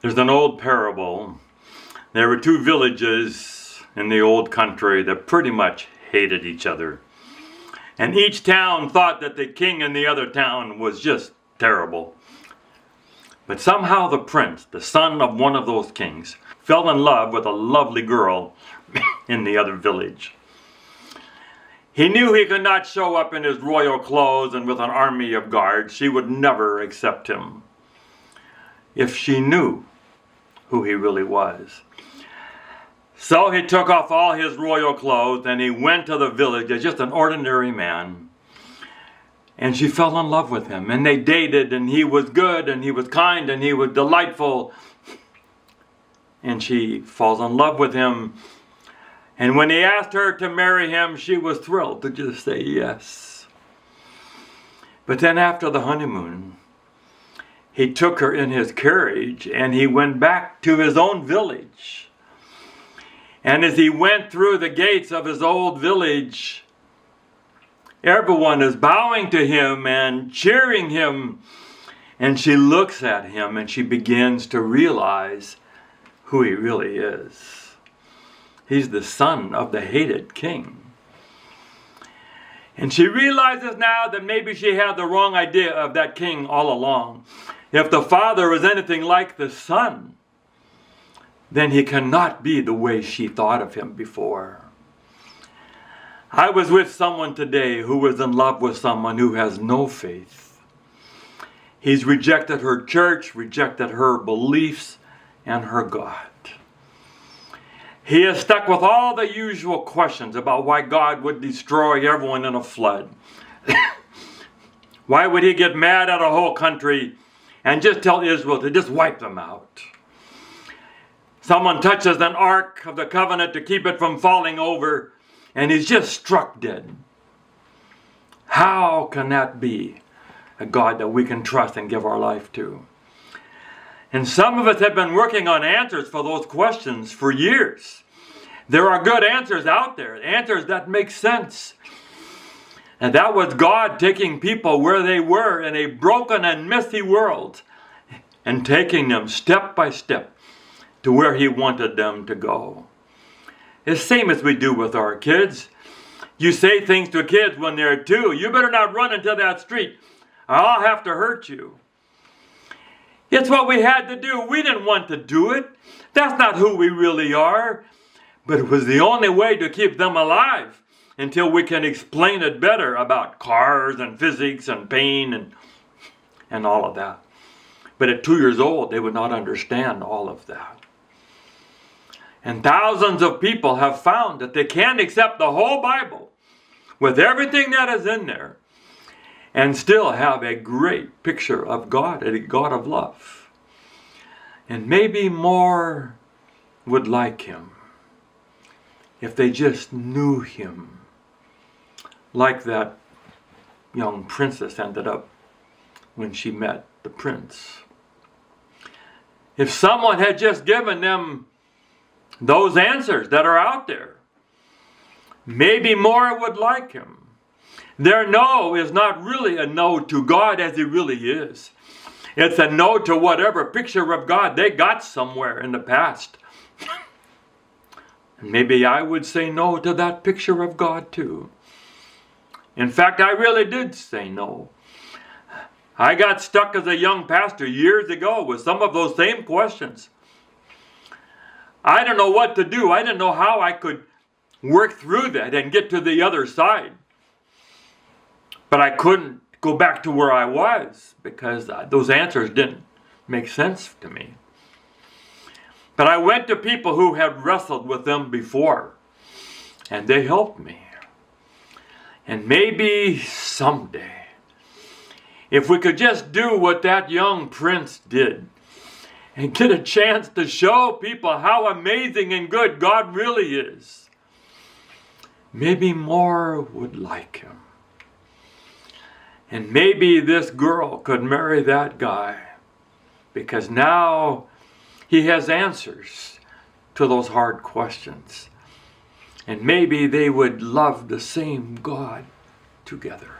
There's an old parable. There were two villages in the old country that pretty much hated each other. And each town thought that the king in the other town was just terrible. But somehow the prince, the son of one of those kings, fell in love with a lovely girl in the other village. He knew he could not show up in his royal clothes and with an army of guards. She would never accept him if she knew who he really was. So he took off all his royal clothes and he went to the village as just an ordinary man. And she fell in love with him, and they dated, and he was good, and he was kind, and he was delightful. And she falls in love with him. And when he asked her to marry him, she was thrilled to just say yes. But then after the honeymoon, he took her in his carriage and he went back to his own village. And as he went through the gates of his old village, everyone is bowing to him and cheering him. And she looks at him and she begins to realize who he really is. He's the son of the hated king. And she realizes now that maybe she had the wrong idea of that king all along. If the father was anything like the son, then he cannot be the way she thought of him before. I was with someone today who was in love with someone who has no faith. He's rejected her church, rejected her beliefs, and her God. He is stuck with all the usual questions about why God would destroy everyone in a flood. Why would he get mad at a whole country and just tell Israel to just wipe them out? Someone touches an ark of the covenant to keep it from falling over, and he's just struck dead. How can that be a God that we can trust and give our life to? And some of us have been working on answers for those questions for years. There are good answers out there, answers that make sense. And that was God taking people where they were in a broken and messy world and taking them step by step to where he wanted them to go. It's the same as we do with our kids. You say things to kids when they're 2. You better not run into that street, or I'll have to hurt you. It's what we had to do. We didn't want to do it. That's not who we really are. But it was the only way to keep them alive until we can explain it better about cars and physics and pain and all of that. But at 2 years old, they would not understand all of that. And thousands of people have found that they can't accept the whole Bible with everything that is in there and still have a great picture of God, a God of love. And maybe more would like him if they just knew him, like that young princess ended up when she met the prince. If someone had just given them those answers that are out there, maybe more would like him. Their no is not really a no to God as he really is. It's a no to whatever picture of God they got somewhere in the past. Maybe I would say no to that picture of God too. In fact, I really did say no. I got stuck as a young pastor years ago with some of those same questions. I didn't know what to do. I didn't know how I could work through that and get to the other side. But I couldn't go back to where I was because those answers didn't make sense to me. But I went to people who had wrestled with them before, and they helped me. And maybe someday, if we could just do what that young prince did and get a chance to show people how amazing and good God really is, maybe more would like him. And maybe this girl could marry that guy because now he has answers to those hard questions. And maybe they would love the same God together.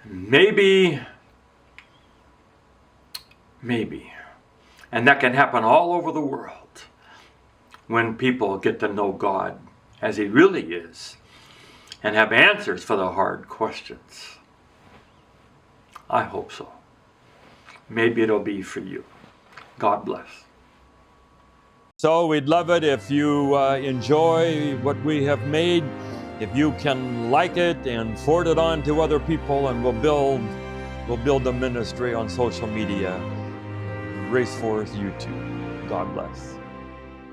Maybe Maybe. And that can happen all over the world when people get to know God as He really is and have answers for the hard questions. I hope so. Maybe it'll be for you. God bless. So we'd love it if you enjoy what we have made, if you can like it and forward it on to other people, and we'll build a ministry on social media, Grace Force YouTube. God bless.